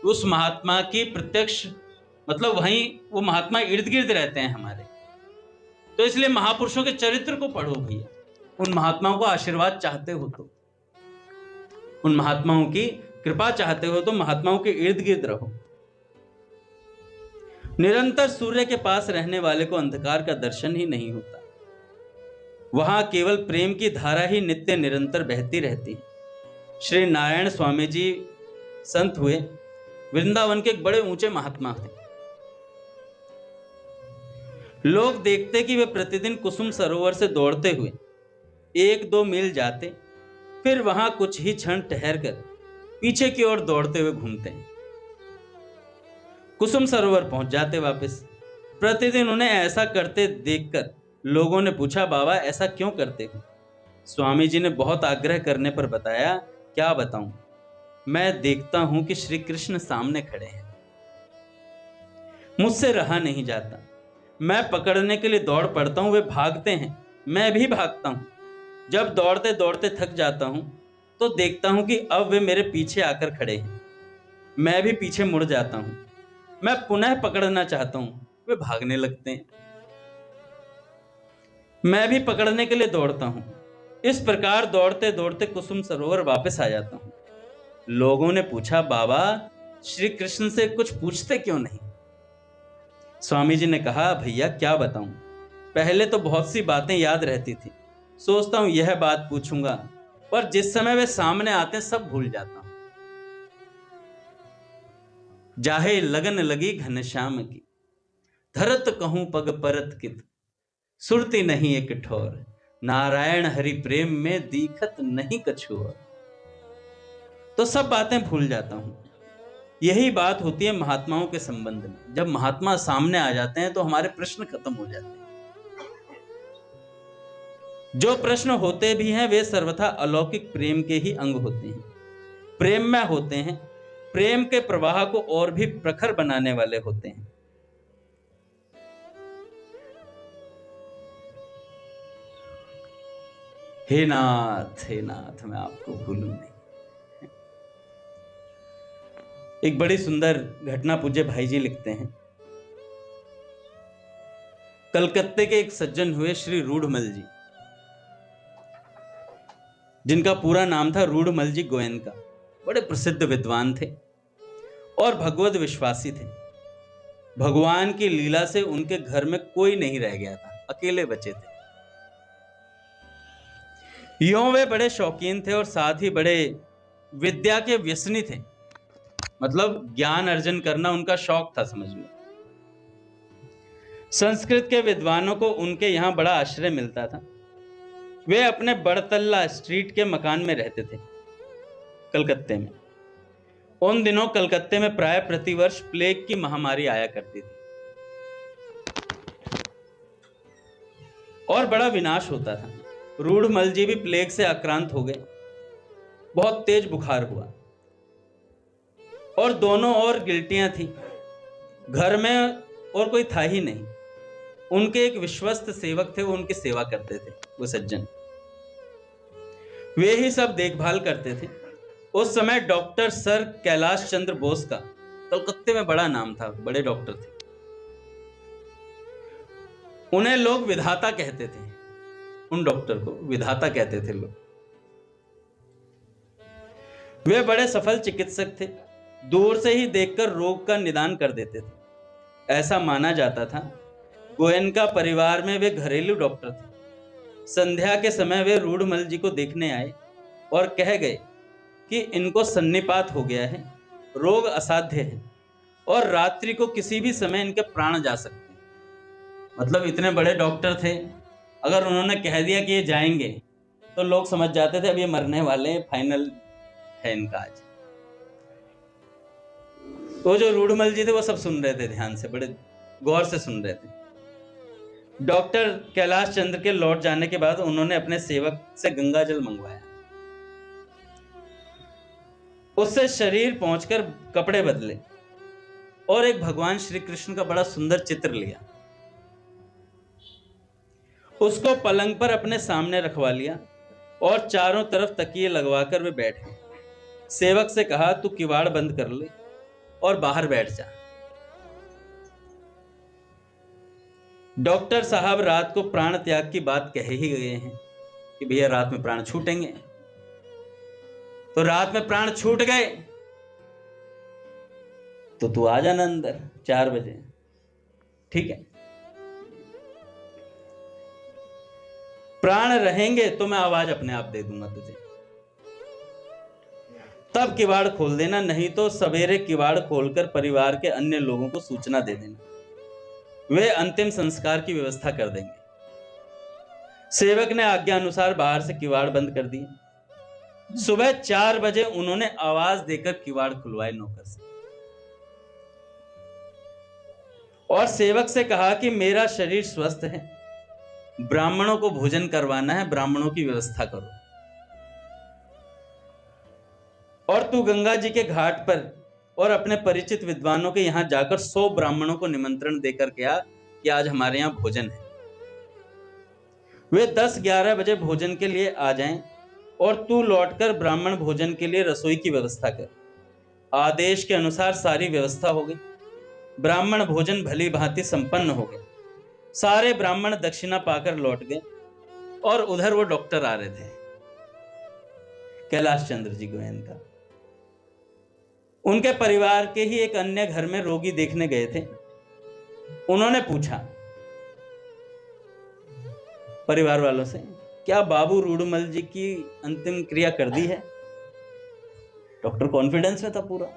उस महात्मा की प्रत्यक्ष मतलब वहीं वो महात्मा इर्द गिर्द रहते हैं हमारे। तो इसलिए महापुरुषों के चरित्र को पढ़ो भैया, उन महात्माओं को आशीर्वाद चाहते हो तो, उन महात्माओं की कृपा चाहते हो तो महात्माओं के इर्द गिर्द रहो। निरंतर सूर्य के पास रहने वाले को अंधकार का दर्शन ही नहीं होता, वहां केवल प्रेम की धारा ही नित्य निरंतर बहती रहती है। श्री नारायण स्वामी जी संत हुए, वृंदावन के एक बड़े ऊंचे महात्मा थे। लोग देखते कि वे प्रतिदिन कुसुम सरोवर से दौड़ते हुए 1-2 मील जाते, फिर वहां कुछ ही क्षण ठहर कर पीछे की ओर दौड़ते हुए घूमते हैं, कुसुम सरोवर पहुंच जाते वापस। प्रतिदिन उन्हें ऐसा करते देखकर लोगों ने पूछा, बाबा ऐसा क्यों करते हो? स्वामी जी ने बहुत आग्रह करने पर बताया, क्या बताऊं, मैं देखता हूं कि श्री कृष्ण सामने खड़े हैं, मुझसे रहा नहीं जाता, मैं पकड़ने के लिए दौड़ पड़ता हूं, वे भागते हैं, मैं भी भागता हूं। जब दौड़ते दौड़ते थक जाता हूं तो देखता हूं कि अब वे मेरे पीछे आकर खड़े हैं, मैं भी पीछे मुड़ जाता हूं, मैं पुनः पकड़ना चाहता हूं, वे भागने लगते हैं, मैं भी पकड़ने के लिए दौड़ता हूं। इस प्रकार दौड़ते दौड़ते कुसुम सरोवर वापस आ जाता हूं। लोगों ने पूछा, बाबा श्री कृष्ण से कुछ पूछते क्यों नहीं? स्वामी जी ने कहा, भैया क्या बताऊं, पहले तो बहुत सी बातें याद रहती थी, सोचता हूं यह बात पूछूंगा, पर जिस समय वे सामने आते सब भूल जाता हूं। जाहे लगन लगी घनश्याम की, धरत कहूं पग परत कित, सुरती नहीं एक ठोर, नारायण हरि प्रेम में दीखत नहीं कछु और। तो सब बातें भूल जाता हूं। यही बात होती है महात्माओं के संबंध में। जब महात्मा सामने आ जाते हैं तो हमारे प्रश्न खत्म हो जाते हैं। जो प्रश्न होते भी हैं वे सर्वथा अलौकिक प्रेम के ही अंग होते हैं, प्रेम में होते हैं, प्रेम के प्रवाह को और भी प्रखर बनाने वाले होते हैं। हे नाथ मैं आपको भूलूं नहीं। एक बड़ी सुंदर घटना पूज्य भाई जी लिखते हैं। कलकत्ते के एक सज्जन हुए श्री रूढ़मल जी, जिनका पूरा नाम था रूढ़मल जी गोयनका। बड़े प्रसिद्ध विद्वान थे और भगवत विश्वासी थे। भगवान की लीला से उनके घर में कोई नहीं रह गया था, अकेले बचे थे। यों वे बड़े शौकीन थे और साथ ही बड़े विद्या के व्यसनी थे, मतलब ज्ञान अर्जन करना उनका शौक था, समझ लो। संस्कृत के विद्वानों को उनके यहां बड़ा आश्रय मिलता था। वे अपने बड़तल्ला स्ट्रीट के मकान में रहते थे कलकत्ते में। उन दिनों कलकत्ते में प्राय प्रतिवर्ष प्लेग की महामारी आया करती थी और बड़ा विनाश होता था। रूढ़मल जी भी प्लेग से आक्रांत हो गए, बहुत तेज बुखार हुआ और दोनों ओर गिल्टियां थी, घर में और कोई था ही नहीं। उनके एक विश्वस्त सेवक थे, वो उनकी सेवा करते थे, वो सज्जन, वे ही सब देखभाल करते थे। उस समय डॉक्टर सर कैलाश चंद्र बोस का कलकत्ते में बड़ा नाम था, बड़े डॉक्टर थे। उन्हें लोग विधाता कहते थे, उन डॉक्टर को विधाता कहते थे लोग। वे बड़े सफल चिकित्सक थे, दूर से ही देखकर रोग का निदान कर देते थे। ऐसा माना जाता था गोयनका परिवार में वे घरेलू डॉक्टर थे। संध्या के समय वे रूढ़मल जी को देखने आए और कह गए कि इनको सन्निपात हो गया है, रोग असाध्य है और रात्रि को किसी भी समय इनके प्राण जा सकते हैं। मतलब इतने बड़े डॉक्टर थे, अगर उन्होंने कह दिया कि ये जाएंगे तो लोग समझ जाते थे अब ये मरने वाले हैं, फाइनल है इनका आज। तो जो रूढ़मल जी थे वो सब सुन रहे थे, ध्यान से, बड़े गौर से सुन रहे थे। डॉक्टर कैलाश चंद्र के लौट जाने के बाद उन्होंने अपने सेवक से गंगा जल मंगवाया, उससे शरीर पहुंचकर कपड़े बदले और एक भगवान श्री कृष्ण का बड़ा सुंदर चित्र लिया, उसको पलंग पर अपने सामने रखवा लिया और चारों तरफ तकिए लगवाकर वे बैठ गए। सेवक से कहा, तू किवाड़ बंद कर ले और बाहर बैठ जा। डॉक्टर साहब रात को प्राण त्याग की बात कह ही गए हैं कि भैया रात में प्राण छूटेंगे, तो रात में प्राण छूट गए तो तू आ जाना अंदर 4 बजे, ठीक है? प्राण रहेंगे तो मैं आवाज अपने आप दे दूंगा तुझे, तब किवाड़ खोल देना, नहीं तो सवेरे किवाड़ खोलकर परिवार के अन्य लोगों को सूचना दे देना, वे अंतिम संस्कार की व्यवस्था कर देंगे। सेवक ने आज्ञा अनुसार बाहर से किवाड़ बंद कर दिए। सुबह 4 बजे उन्होंने आवाज देकर किवाड़ खुलवाए नौकर से और सेवक से कहा कि मेरा शरीर स्वस्थ है, ब्राह्मणों को भोजन करवाना है, ब्राह्मणों की व्यवस्था करो। और तू गंगा जी के घाट पर और अपने परिचित विद्वानों के यहां जाकर 100 ब्राह्मणों को निमंत्रण देकर गया कि आज हमारे यहां भोजन है। वे 10-11 बजे भोजन के लिए आ जाएं और तू लौटकर ब्राह्मण भोजन के लिए रसोई की व्यवस्था कर। आदेश के अनुसार सारी व्यवस्था हो गई। ब्राह्मण भोजन भली भांति संपन्न हो गया। सारे ब्राह्मण दक्षिणा पाकर लौट गए और उधर वो डॉक्टर आ रहे थे, कैलाश चंद्र जी गोयनका। उनके परिवार के ही एक अन्य घर में रोगी देखने गए थे। उन्होंने पूछा परिवार वालों से, क्या बाबू रूडमल जी की अंतिम क्रिया कर दी है? डॉक्टर कॉन्फिडेंस में था पूरा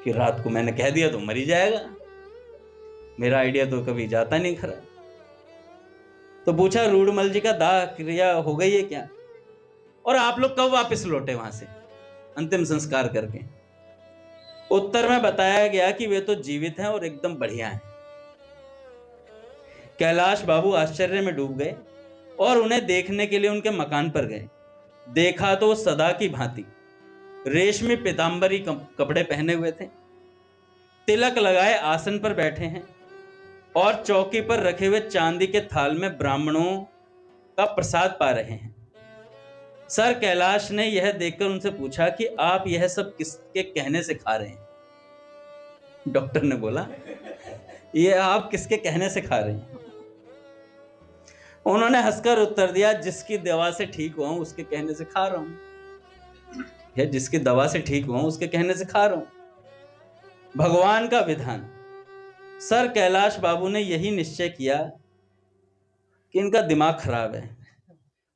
कि रात को मैंने कह दिया तो मर ही जाएगा, मेरा आइडिया तो कभी जाता नहीं खरा। तो पूछा रूडमल जी का दाह क्रिया हो गई है क्या, और आप लोग कब वापस लौटे वहां से अंतिम संस्कार करके? उत्तर में बताया गया कि वे तो जीवित हैं और एकदम बढ़िया हैं। कैलाश बाबू आश्चर्य में डूब गए और उन्हें देखने के लिए उनके मकान पर गए। देखा तो सदा की भांति रेशमी पीतांबरी कपड़े पहने हुए थे, तिलक लगाए आसन पर बैठे हैं और चौकी पर रखे हुए चांदी के थाल में ब्राह्मणों का प्रसाद पा रहे हैं। सर कैलाश ने यह देखकर उनसे पूछा कि आप यह सब किसके कहने से खा रहे हैं? डॉक्टर ने बोला, यह आप किसके कहने से खा रहे हैं? उन्होंने हंसकर उत्तर दिया, जिसकी दवा से ठीक हुआ हूं उसके कहने से खा रहा हूं। यह जिसकी दवा से ठीक हुआ हूं उसके कहने से खा रहा हूं। भगवान का विधान। सर कैलाश बाबू ने यही निश्चय किया कि इनका दिमाग खराब है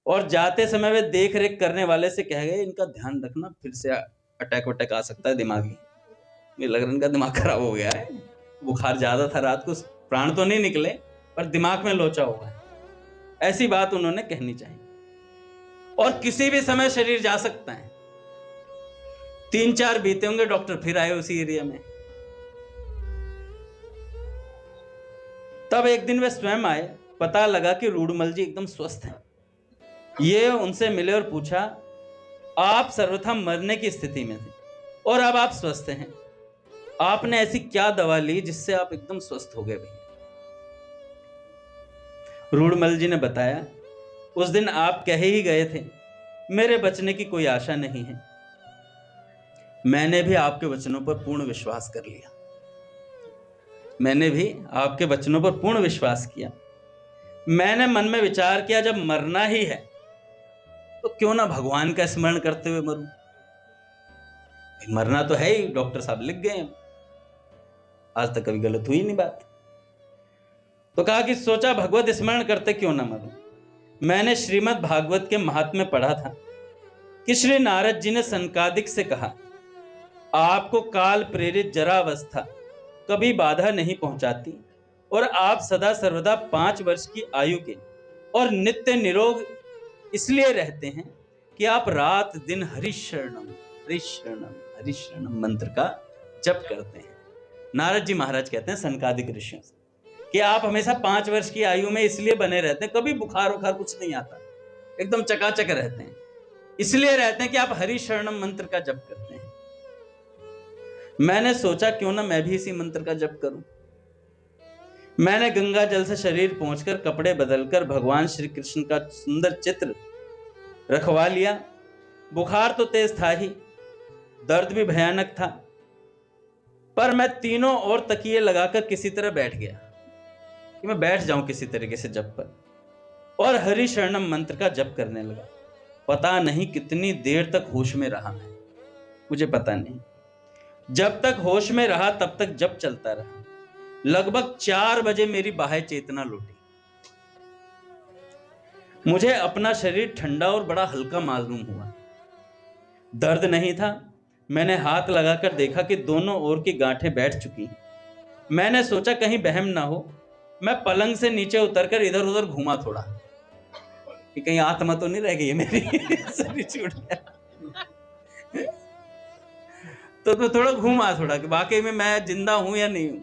और जाते समय वे देख रेख करने वाले से कह गए, इनका ध्यान रखना, फिर से अटैक वटैक आ सकता है दिमागी। ये लग रहा है इनका दिमाग खराब हो गया है, बुखार ज्यादा था रात को, प्राण तो नहीं निकले पर दिमाग में लोचा हुआ है। ऐसी बात उन्होंने कहनी चाहिए। और किसी भी समय शरीर जा सकता है। 3-4 बीते होंगे, डॉक्टर फिर आए उसी एरिया में। तब एक दिन वे स्वयं आए। पता लगा कि रूडमल जी एकदम स्वस्थ हैं। ये उनसे मिले और पूछा, आप सर्वथा मरने की स्थिति में थे और अब आप स्वस्थ हैं, आपने ऐसी क्या दवा ली जिससे आप एकदम स्वस्थ हो गए भैया? रूडमल जी ने बताया, उस दिन आप कह ही गए थे मेरे बचने की कोई आशा नहीं है। मैंने भी आपके वचनों पर पूर्ण विश्वास कर लिया। मैंने भी आपके वचनों पर पूर्ण विश्वास किया। मैंने मन में विचार किया, जब मरना ही है तो क्यों ना भगवान का स्मरण करते हुए मरूं। मरना तो है ही, डॉक्टर साहब लिख गए, आज तक कभी गलत हुई नहीं बात। तो कहा कि सोचा भगवत स्मरण करते क्यों ना मरूं। मैंने श्रीमद् भागवत के महात्म्य पढ़ा था कि श्री नारद जी ने सनकादिक से कहा, आपको काल प्रेरित जरावस्था कभी बाधा नहीं पहुंचाती और आप सदा सर्वदा 5 वर्ष की आयु के और नित्य निरोग इसलिए रहते हैं कि आप रात दिन हरिशरणम हरिशरणम हरिशरणम मंत्र का जप करते हैं। नारद जी महाराज कहते हैं सनकादिक ऋषियों से कि आप हमेशा 5 वर्ष की आयु में इसलिए बने रहते हैं, कभी बुखार उखार कुछ नहीं आता, एकदम चकाचक रहते हैं। इसलिए रहते हैं कि आप हरिशरणम मंत्र का जप करते हैं। मैंने सोचा क्यों ना मैं भी इसी मंत्र का जप करूं। मैंने गंगा जल से शरीर पहुंचकर कपड़े बदलकर भगवान श्री कृष्ण का सुंदर चित्र रखवा लिया। बुखार तो तेज था ही, दर्द भी भयानक था, पर मैं तीनों ओर तकिए लगाकर किसी तरह बैठ गया कि मैं बैठ जाऊं किसी तरीके से जप पर, और हरि शरणम मंत्र का जप करने लगा। पता नहीं कितनी देर तक होश में रहा मैं, मुझे पता नहीं। जब तक होश में रहा तब तक जप चलता रहा। लगभग 4 बजे मेरी बाह्य चेतना लौटी। मुझे अपना शरीर ठंडा और बड़ा हल्का मालूम हुआ। दर्द नहीं था। मैंने हाथ लगाकर देखा कि दोनों ओर की गांठें बैठ चुकी हैं। मैंने सोचा कहीं बहम ना हो। मैं पलंग से नीचे उतरकर इधर उधर घूमा थोड़ा कि कहीं आत्मा तो नहीं रह गई है मेरी शरीर छूट गया। तो मैं थोड़ा घूमा थोड़ा कि वाकई में मैं जिंदा हूं या नहीं हूं।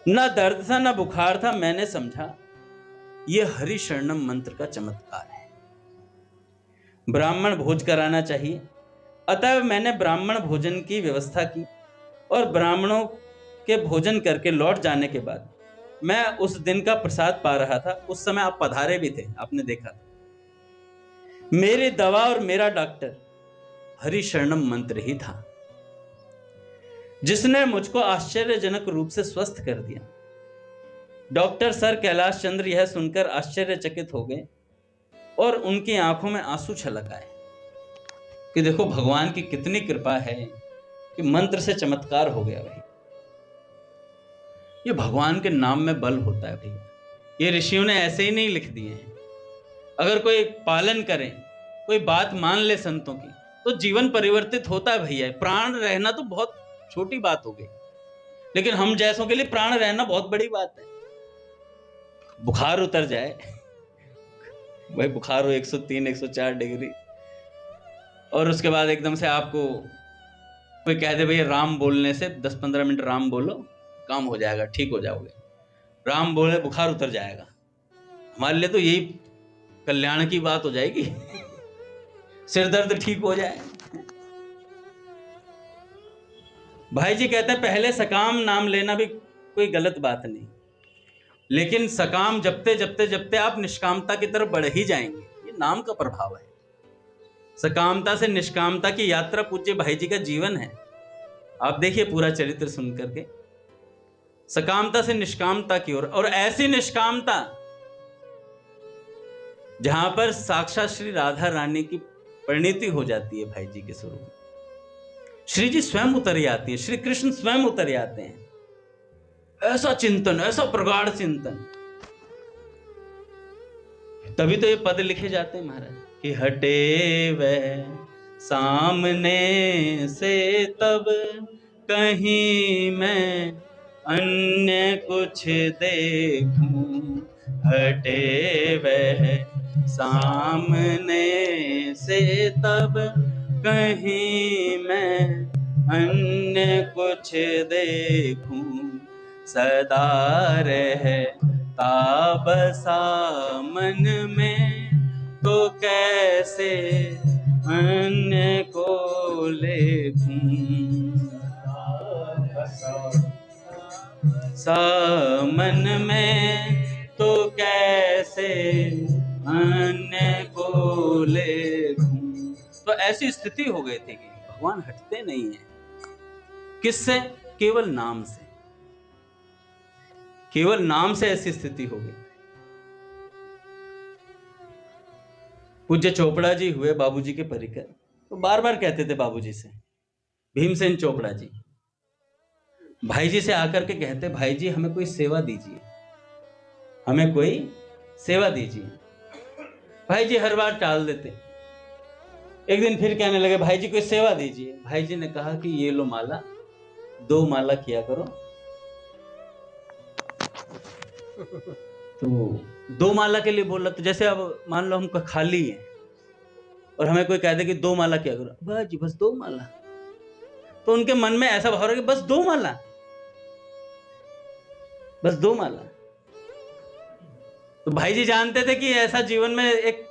ना दर्द था ना बुखार था। मैंने समझा ये हरि शरणम मंत्र का चमत्कार है। ब्राह्मण भोज कराना चाहिए, अतः मैंने ब्राह्मण भोजन की व्यवस्था की और ब्राह्मणों के भोजन करके लौट जाने के बाद मैं उस दिन का प्रसाद पा रहा था। उस समय आप पधारे भी थे, आपने देखा था। मेरी दवा और मेरा डॉक्टर हरि शरणम मंत्र ही था, जिसने मुझको आश्चर्यजनक रूप से स्वस्थ कर दिया। डॉक्टर सर कैलाश चंद्र यह सुनकर आश्चर्यचकित हो गए और उनकी आंखों में आंसू छलक आए कि देखो भगवान की कितनी कृपा है कि मंत्र से चमत्कार हो गया। भाई ये भगवान के नाम में बल होता है भैया, ये ऋषियों ने ऐसे ही नहीं लिख दिए हैं। अगर कोई पालन करे, कोई बात मान ले संतों की, तो जीवन परिवर्तित होता है भैया। प्राण रहना तो बहुत छोटी बात हो गई, लेकिन हम जैसों के लिए प्राण रहना बहुत बड़ी बात है। बुखार उतर जाए भाई, बुखार हो 103 104 डिग्री, और उसके बाद एकदम से आपको कोई कह दे भैया राम बोलने से 10-15 मिनट राम बोलो, काम हो जाएगा, ठीक हो जाओगे। राम बोले बुखार उतर जाएगा, हमारे लिए तो यही कल्याण की बात हो जाएगी। सिर दर्द ठीक हो जाए। भाई जी कहते हैं पहले सकाम नाम लेना भी कोई गलत बात नहीं, लेकिन सकाम जपते जपते जपते आप निष्कामता की तरफ बढ़ ही जाएंगे। ये नाम का प्रभाव है। सकामता से निष्कामता की यात्रा पूज्य भाई जी का जीवन है। आप देखिए पूरा चरित्र सुन करके, सकामता से निष्कामता की ओर, और ऐसी निष्कामता जहां पर साक्षात श्री राधा रानी की परिणति हो जाती है भाई जी के स्वरूप में। श्री जी स्वयं उतर आती है, श्री कृष्ण स्वयं उतर आते हैं। ऐसा चिंतन, ऐसा प्रगाढ़ चिंतन, तभी तो ये पद लिखे जाते हैं महाराज कि हटे वह सामने से तब कहीं मैं अन्य कुछ देखूं। हटे वह सामने से तब कहीं मैं अन्य कुछ देखूं। सदा रहता बसा मन में तो कैसे अन्य को लेखूं। मन में तो कैसे अन्य को लेखूं। तो ऐसी स्थिति हो गई थी कि भगवान हटते नहीं है। किससे? केवल नाम से। केवल नाम से ऐसी स्थिति हो गई। पूज्य चोपड़ा जी हुए बाबूजी के परिकर, तो बार बार कहते थे बाबूजी से, भीमसेन चोपड़ा जी भाई जी से आकर के कहते, भाई जी हमें कोई सेवा दीजिए, हमें कोई सेवा दीजिए। भाई जी हर बार टाल देते। एक दिन फिर कहने लगे, भाई जी कोई सेवा दीजिए। भाई जी ने कहा कि ये लो माला, 2 माला किया करो। तो 2 माला के लिए बोला। तो जैसे अब मान लो हम खाली है और हमें कोई कह दे कि 2 माला किया करो, भाई जी बस 2 माला, तो उनके मन में ऐसा भाव रहा कि बस 2 माला, बस 2 माला। तो भाई जी जानते थे कि ऐसा जीवन में एक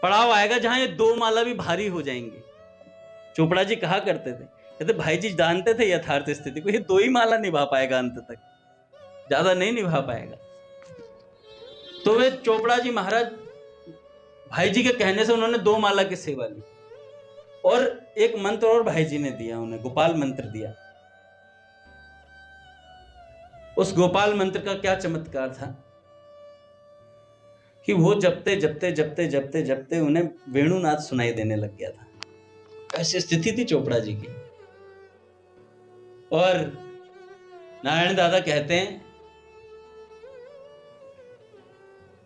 पड़ाव आएगा जहां ये 2 माला भी भारी हो जाएंगे। चोपड़ा जी कहा करते थे, कहते भाई जी जानते थे यथार्थ स्थिति को, ये 2 ही माला निभा पाएगा अंत तक, ज्यादा नहीं निभा पाएगा। तो वे चोपड़ा जी महाराज भाई जी के कहने से उन्होंने 2 माला की सेवा ली, और एक मंत्र और भाई जी ने दिया, उन्हें गोपाल मंत्र दिया। उस गोपाल मंत्र का क्या चमत्कार था कि वो जपते जपते जपते जपते जपते उन्हें वेणुनाद सुनाई देने लग गया था। ऐसी स्थिति थी चोपड़ा जी की। और नारायण दादा कहते हैं,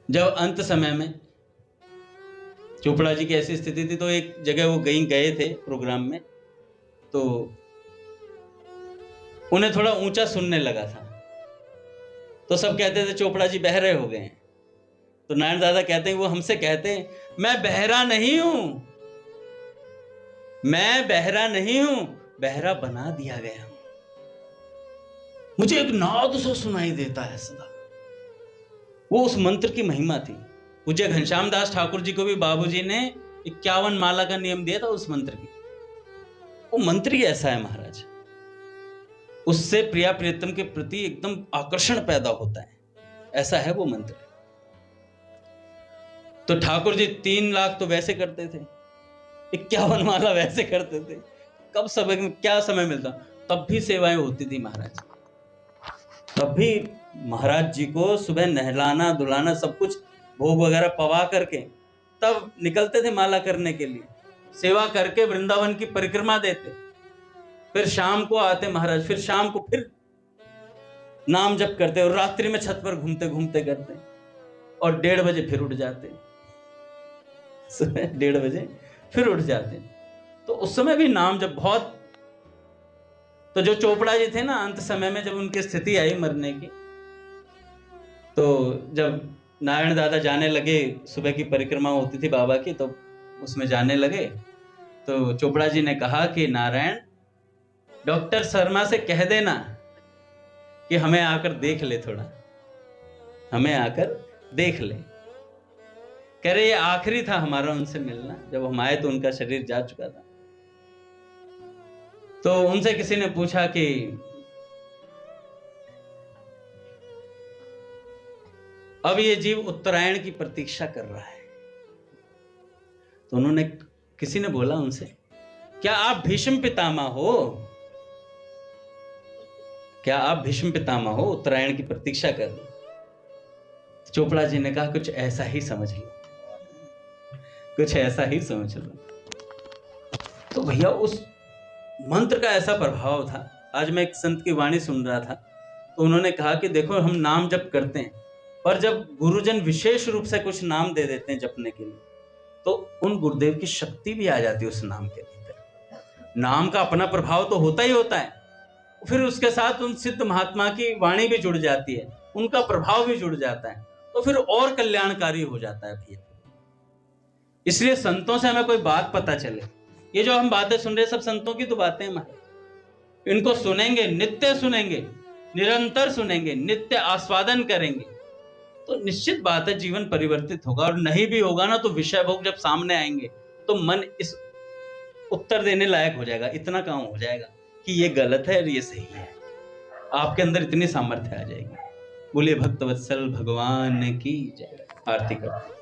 जब अंत समय में चोपड़ा जी की ऐसी स्थिति थी, तो एक जगह वो गए थे प्रोग्राम में, तो उन्हें थोड़ा ऊंचा सुनने लगा था। तो सब कहते थे चोपड़ा जी बहरे हो गए हैं। तो नारायण दादा कहते हैं, वो हमसे कहते हैं, मैं बहरा नहीं हूं, मैं बहरा नहीं हूं, बहरा बना दिया गया हूं। मुझे एक नाद सा सुनाई देता है सदा, वो उस मंत्र की महिमा थी। पूज्य घनश्याम दास ठाकुर जी को भी बाबूजी ने 51 माला का नियम दिया था उस मंत्र की। वो मंत्र ही ऐसा है महाराज, उससे प्रिया प्रियतम के प्रति एकदम आकर्षण पैदा होता है, ऐसा है वो मंत्र। तो ठाकुर जी 3 लाख तो वैसे करते थे, 51 माला वैसे करते थे। कब समय में क्या समय मिलता, तब भी सेवाएं होती थी महाराज। तब भी महाराज जी को सुबह नहलाना धुलाना सब कुछ भोग वगैरह पवा करके तब निकलते थे माला करने के लिए। सेवा करके वृंदावन की परिक्रमा देते, फिर शाम को आते महाराज, फिर शाम को फिर नाम जप करते और रात्रि में छत पर घूमते घूमते करते और 1:30 बजे फिर उठ जाते, सुबह 1:30 बजे फिर उठ जाते। तो उस समय भी नाम जब बहुत, तो जो चोपड़ा जी थे ना, अंत समय में जब उनकी स्थिति आई मरने की, तो जब नारायण दादा जाने लगे, सुबह की परिक्रमा होती थी बाबा की, तो उसमें जाने लगे, तो चोपड़ा जी ने कहा कि नारायण, डॉक्टर शर्मा से कह देना कि हमें आकर देख ले, थोड़ा हमें आकर देख ले। कह रहे ये आखिरी था हमारा उनसे मिलना, जब हम आए तो उनका शरीर जा चुका था। तो उनसे किसी ने पूछा कि अब ये जीव उत्तरायण की प्रतीक्षा कर रहा है, तो उन्होंने, किसी ने बोला उनसे, क्या आप भीष्म पितामह हो? क्या आप भीष्म पितामह हो, उत्तरायण की प्रतीक्षा कर रहे? चोपड़ा जी ने कहा कुछ ऐसा ही समझ लो, कुछ ऐसा ही समझ लो। तो भैया उस मंत्र का ऐसा प्रभाव था। आज मैं एक संत की वाणी सुन रहा था, तो उन्होंने कहा कि देखो हम नाम जप करते हैं, पर जब गुरुजन विशेष रूप से कुछ नाम दे देते हैं जपने के लिए, तो उन गुरुदेव की शक्ति भी आ जाती है उस नाम के भीतर। नाम का अपना प्रभाव तो होता ही होता है, फिर उसके साथ उन सिद्ध महात्मा की वाणी भी जुड़ जाती है, उनका प्रभाव भी जुड़ जाता है, तो फिर और कल्याणकारी हो जाता है भैया। इसलिए संतों से हमें कोई बात पता चले, ये जो हम बातें सुन रहे सब संतों की तो बातें हैं, इनको सुनेंगे, नित्य सुनेंगे, निरंतर सुनेंगे, नित्य आस्वादन करेंगे, तो निश्चित बात है जीवन परिवर्तित होगा। और नहीं भी होगा ना, तो विषय भोग जब सामने आएंगे तो मन इस उत्तर देने लायक हो जाएगा, इतना काम हो जाएगा कि ये गलत है और ये सही है। आपके अंदर इतनी सामर्थ्य आ जाएगी। बोलिए भक्तवत्सल भगवान की जय। आरती करते हैं।